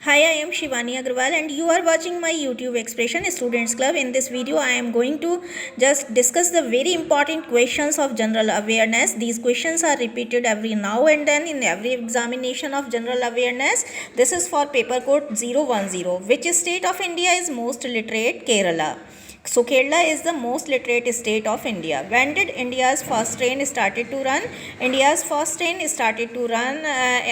Hi, I am Shivani Agrawal and you are watching my YouTube Expression Students Club. In this video, I am going to just discuss the very important questions of general awareness. These questions are repeated every now and then in every examination of general awareness. This is for paper code 010. Which state of India is most literate? Kerala. So Kerala is the most literate state of India. When did India's first train started to run? India's first train started to run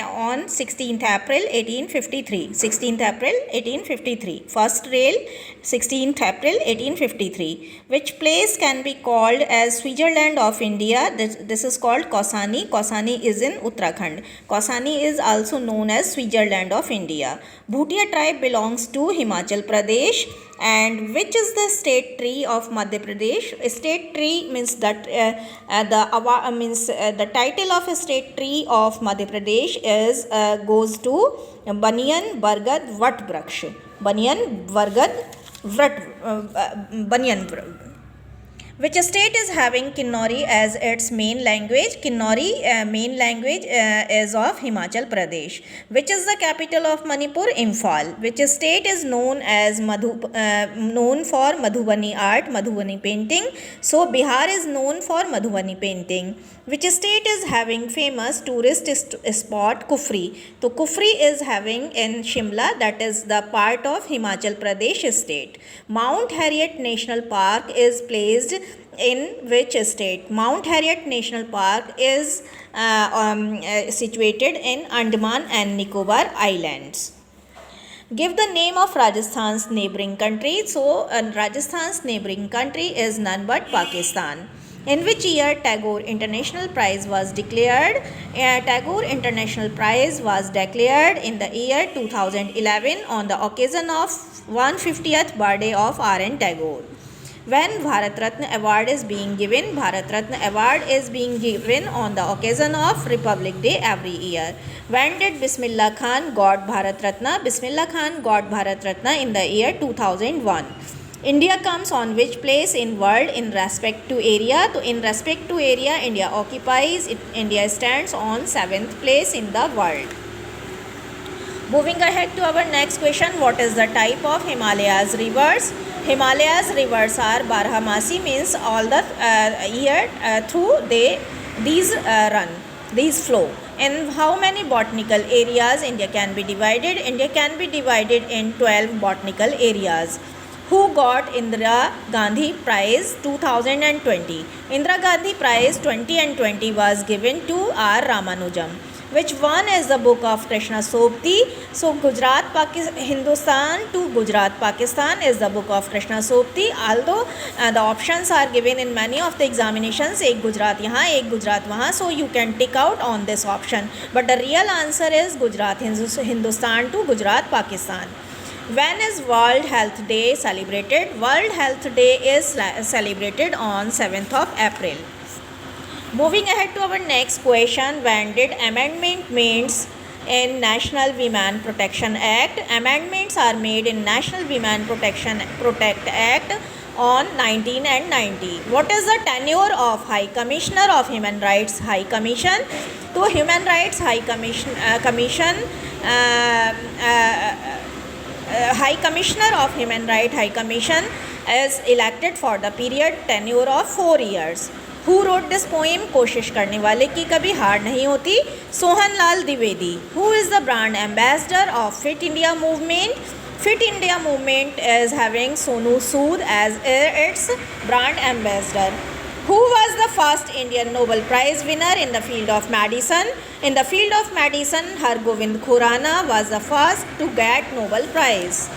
on 16th April 1853. 16th April 1853. First rail 16th April 1853. Which place can be called as Switzerland of India? This is called Kausani. Kausani is in Uttarakhand. Kausani is also known as Switzerland of India. Bhutia tribe belongs to Himachal Pradesh. And which is the state tree of Madhya Pradesh? State tree means that the title of a state tree of Madhya Pradesh is goes to Banyan Bargad Vat Vraksh. Banyan Bargad Banyan. Which state is having Kinnori as its main language? Kinnori main language is of Himachal Pradesh. Which is the capital of Manipur? Imphal. Which state is known as known for Madhubani art, Madhubani painting? So Bihar is known for Madhubani painting. Which state is having famous tourist spot? Kufri. So Kufri is having in Shimla, that is the part of Himachal Pradesh state. Mount Harriet National Park is placed in which state? Mount Harriet National Park is situated in Andaman and Nicobar Islands. Give the name of Rajasthan's neighboring country. So Rajasthan's neighboring country is none but Pakistan. In which year Tagore International Prize was declared? Tagore International Prize was declared in the year 2011 on the occasion of 150th birthday of R.N. Tagore. When Bharat Ratna Award is being given? Bharat Ratna Award is being given on the occasion of Republic Day every year. When did Bismillah Khan got Bharat Ratna? Bismillah Khan got Bharat Ratna in the year 2001. India comes on which place in world in respect to area? So in respect to area, India occupies, India stands on 7th place in the world. Moving ahead to our next question, what is the type of Himalayas rivers? Himalayas rivers are Barhamasi, means all the year through these flow. In how many botanical areas India can be divided? India can be divided in 12 botanical areas. Who got Indira Gandhi Prize 2020? Indira Gandhi Prize 20 and 20 was given to R. Ramanujam. Which one is the book of Krishna Sopti? So Gujarat, Hindustan to Gujarat, Pakistan is the book of Krishna Sopti. Although the options are given in many of the examinations, ek Gujarat yahan, ek Gujarat wahan, so you can tick out on this option. But the real answer is Gujarat, Hindustan to Gujarat, Pakistan. When is World Health Day celebrated? World Health Day is celebrated on 7th of April. Moving ahead to our next question, when did amendment made in National Women Protection Act? Amendments are made in National Women Protect Act on 1990. What is the tenure of High Commissioner of Human Rights High Commission? So Human Rights High High Commissioner of Human Rights High Commission is elected for the period tenure of 4 years. Who wrote this poem? कोशिश करने वाले की कभी हार नहीं होती. Sohan Lal Dwivedi. Who is the brand ambassador of Fit India movement? Fit India movement is having Sonu Sood as its brand ambassador. Who was the first Indian Nobel Prize winner in the field of medicine? In the field of medicine, Hargobind Khurana was the first to get Nobel Prize.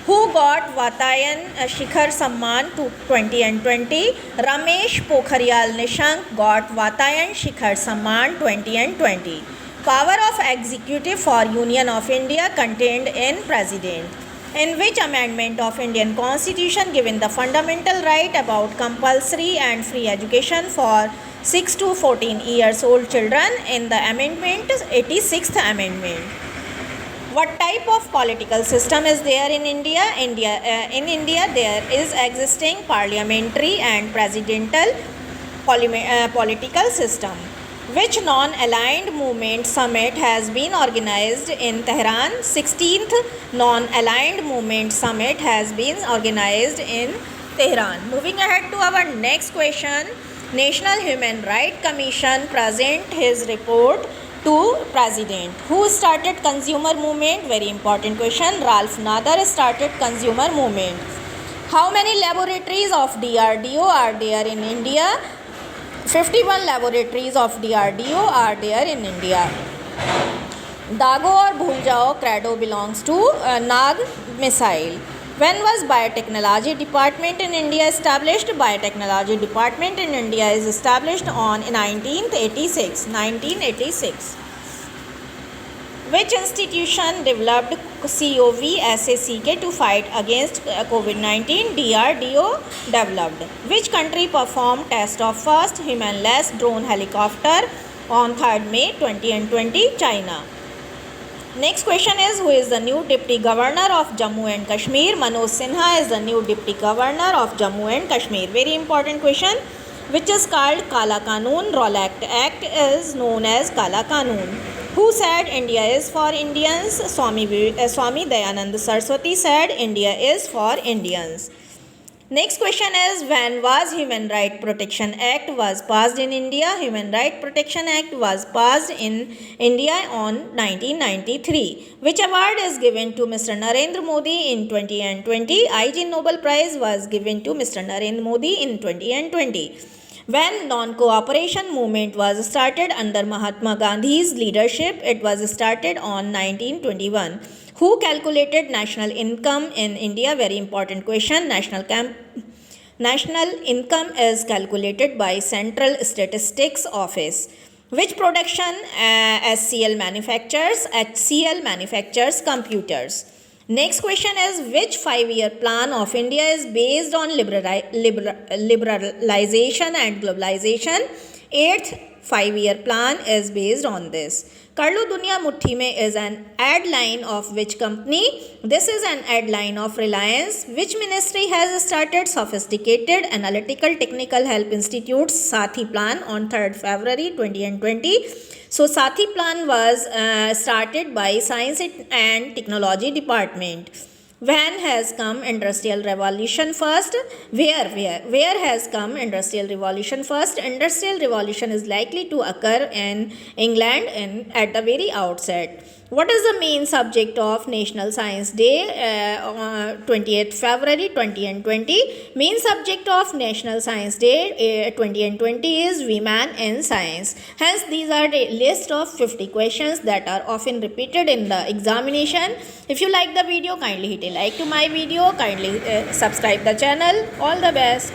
Who got Vatayan Shikhar Samman 20 and 20? Ramesh Pokhriyal Nishank got Vatayan Shikhar Samman 20 and 20. Power of executive for Union of India contained in President. In which amendment of Indian Constitution given the fundamental right about compulsory and free education for 6 to 14 years old children? In the amendment, 86th amendment. What type of political system is there in India? In India there is existing parliamentary and presidential political system. Which non-aligned movement summit has been organized in Tehran? 16th non-aligned movement summit has been organized in Tehran. Moving ahead to our next question. National Human Rights Commission present his report to President. Who started consumer movement? Very important question. Ralph Nader started consumer movement. How many laboratories of DRDO are there in India? 51 laboratories of DRDO are there in India. दागो और भूल जाओ credo belongs to Nag missile. When was Biotechnology Department in India established? Biotechnology Department in India is established on 1986. 1986. Which institution developed COVID-SACK to fight against COVID-19? DRDO developed. Which country performed test of first humanless drone helicopter on 3rd May 2020? China. Next question is, who is the new Deputy Governor of Jammu and Kashmir? Manoj Sinha is the new Deputy Governor of Jammu and Kashmir. Very important question, which is called Kala Kanun. Rolak Act is known as Kala Kanun. Who said India is for Indians? Swami Dayanand Saraswati said India is for Indians. Next question is, when was Human Right Protection Act was passed in India? Human Right Protection Act was passed in India on 1993. Which award is given to Mr. Narendra Modi in 2020? IG Nobel Prize was given to Mr. Narendra Modi in 2020. When non-cooperation movement was started under Mahatma Gandhi's leadership, it was started on 1921. Who calculated national income in India? Very important question. National income is calculated by Central Statistics Office. Which production SCL manufactures? HCL manufactures computers. Next question is, which 5-year plan of India is based on liberalization and globalization? 8th 5-year plan is based on this. Kar lo Duniya Muthi Mein is an ad line of which company? This is an ad line of Reliance. Which ministry has started Sophisticated Analytical Technical Help Institute Sathi plan on 3rd February 2020? So Sathi plan was started by Science and Technology Department. When has come Industrial Revolution first? Where has come Industrial Revolution first? Industrial Revolution is likely to occur in England at the very outset. What is the main subject of National Science Day 28th February 2020? Main subject of National Science Day 2020 is Women in Science. Hence, these are the list of 50 questions that are often repeated in the examination. If you like the video, kindly hit a like to my video. Kindly subscribe the channel. All the best.